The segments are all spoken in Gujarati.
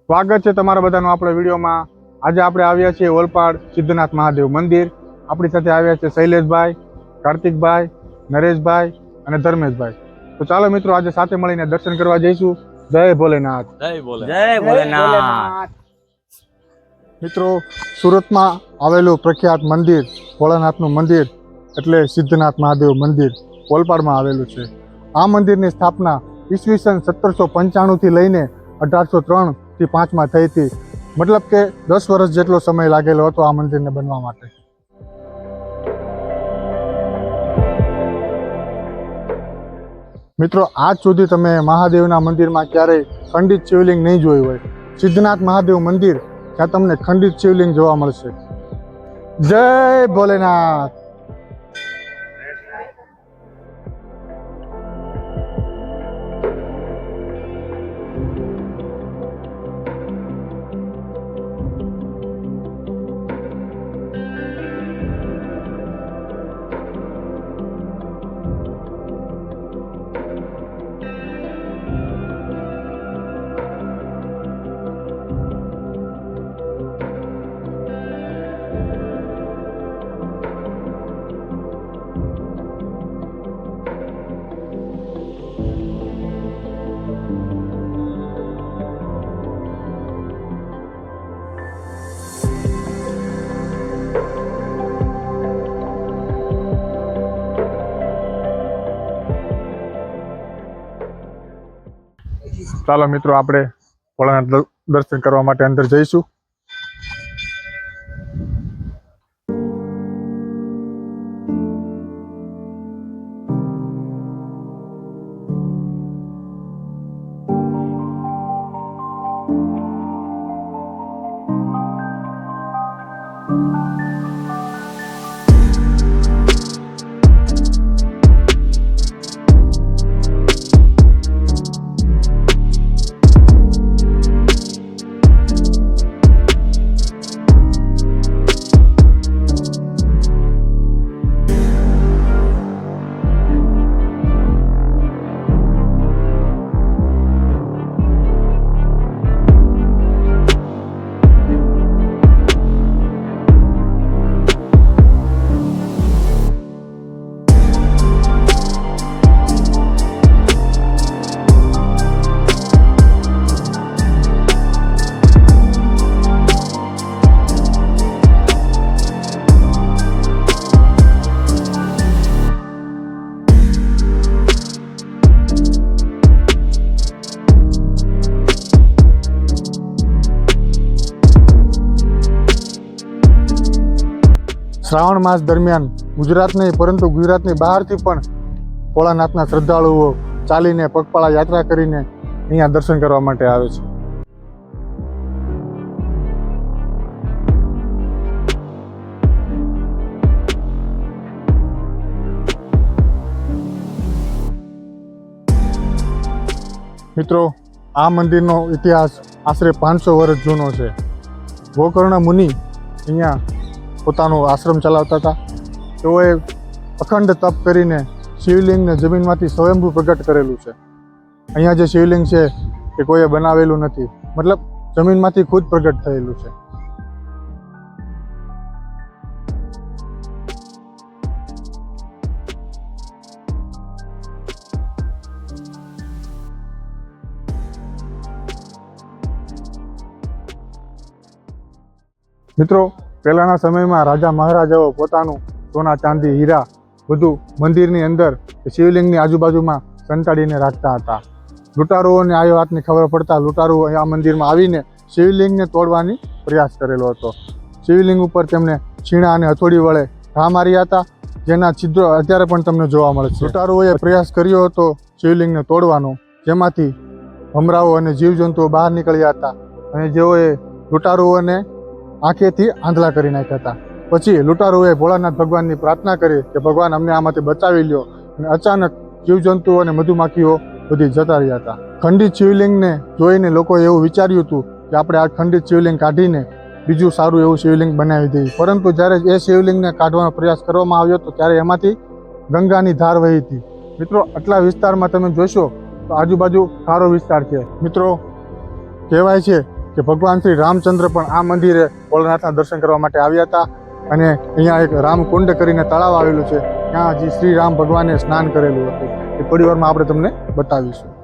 સ્વાગત છે તમારા બધાનું આપણા વિડીયોમાં। આજે આપણે આવ્યા છીએ ઓલપાડ સિદ્ધનાથ મહાદેવ મંદિર। આપણી સાથે આવ્યા છે શૈલેષભાઈ, કાર્તિકભાઈ, નરેશભાઈ અને ધર્મેશભાઈ। તો ચાલો મિત્રો આજે સાથે મળીને દર્શન કરવા જઈશું। જય ભોલેનાથ। જય ભોલેનાથ। મિત્રો સુરતમાં આવેલું પ્રખ્યાત મંદિર ભોળાનાથનું મંદિર એટલે સિદ્ધનાથ મહાદેવ મંદિર ઓલપાડમાં આવેલું છે। આ મંદિરની સ્થાપના ઈસવીસન 1795 લઈને 1803 થી 5 થઈ હતી। મતલબ કે 10 વર્ષ જેટલો સમય લાગેલો હતો આ મંદિરને બનવા માટે। મિત્રો આજ સુધી તમે મહાદેવના મંદિરમાં ક્યારેય ખંડિત શિવલિંગ નહીં જોયું હોય। સિદ્ધનાથ મહાદેવ મંદિર ત્યાં તમને ખંડિત શિવલિંગ જોવા મળશે। જય ભોલેનાથ। ચાલો મિત્રો આપણે ભોળાનાથ દર્શન કરવા માટે અંદર જઈશું। શ્રાવણ માસ દરમિયાન ગુજરાત નહીં પરંતુ ગુજરાતની બહારથી પણ ભોળાનાથના શ્રદ્ધાળુઓ ચાલીને પગપાળા યાત્રા કરીને અહીંયા દર્શન કરવા માટે આવે છે। મિત્રો આ મંદિરનો ઇતિહાસ આશરે 500 વર્ષ જૂનો છે। ગોકર્ણ મુનિ અહીંયા પોતાનો આશ્રમ ચલાવતા હતા। તેઓએ અખંડ તપ કરીને શિવલિંગને જમીનમાંથી સ્વયંભૂ પ્રગટ કરેલું છે। અહીંયા જે શિવલિંગ છે એ કોઈએ બનાવેલું નથી, મતલબ જમીનમાંથી ખુદ પ્રગટ થયેલું છે। મિત્રો પહેલાના સમયમાં રાજા મહારાજાઓ પોતાનું સોના ચાંદી હીરા બધું મંદિરની અંદર શિવલિંગની આજુબાજુમાં સંતાડીને રાખતા હતા। લૂંટારુઓને આ વાતની ખબર પડતા લૂંટારુઓ આ મંદિરમાં આવીને શિવલિંગને તોડવાની પ્રયાસ કરેલો હતો। શિવલિંગ ઉપર તેમણે છીણા અને હથોડી વડે ઘા માર્યા હતા, જેના છિદ્રો અત્યારે પણ તમને જોવા મળે છે। લૂંટારુઓએ પ્રયાસ કર્યો હતો શિવલિંગને તોડવાનો, જેમાંથી ભમરાઓ અને જીવજંતુઓ બહાર નીકળ્યા હતા અને જેઓએ લૂંટારુઓને આંખેથી આંધળા કરી નાખ્યા હતા. પછી લૂંટારુઓએ ભોળાનાથ ભગવાનની પ્રાર્થના કરી કે ભગવાન અમને આમાંથી બચાવી લ્યો, અને અચાનક જીવજંતુઓ અને મધુમાખીઓ બધી જતા રહ્યા હતા. ખંડિત શિવલિંગને જોઈને લોકોએ એવું વિચાર્યું હતું કે આપણે આ ખંડિત શિવલિંગ કાઢીને બીજું સારું એવું શિવલિંગ બનાવી દઈએ. પરંતુ જ્યારે એ શિવલિંગને કાઢવાનો પ્રયાસ કરવામાં આવ્યો હતો ત્યારે એમાંથી ગંગાની ધાર વહી હતી. મિત્રો, આટલા વિસ્તારમાં તમે જોશો તો આજુબાજુ ખારો વિસ્તાર છે. મિત્રો, કહેવાય છે કે ભગવાન શ્રી રામચંદ્ર પણ આ મંદિરે ભોળાનાથના દર્શન કરવા માટે આવ્યા હતા અને અહીંયા એક રામકુંડ કરીને તળાવ આવેલું છે, ત્યાં હજી શ્રી રામ ભગવાને સ્નાન કરેલું હતું. એ થોડી વારમાં આપણે તમને બતાવીશું.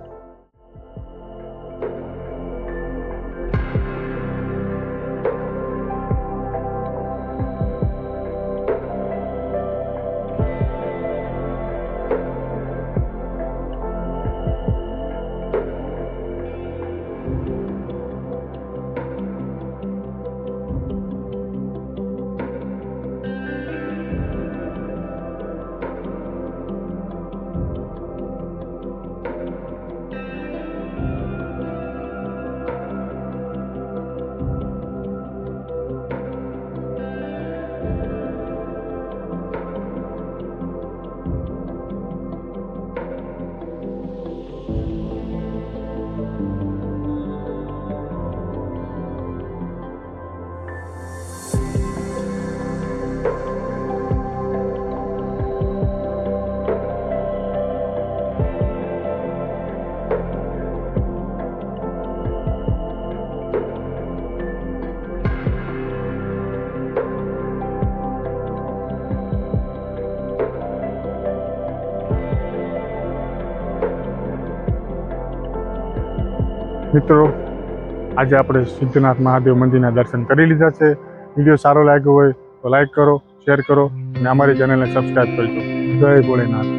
મિત્રો, આજે આપણે સિદ્ધનાથ મહાદેવ મંદિરના દર્શન કરી લીધા છે. વિડીયો સારો લાગ્યો હોય તો લાઈક કરો, શેર કરો અને અમારી ચેનલને સબસ્ક્રાઈબ કરજો. જય ભોળેનાથ.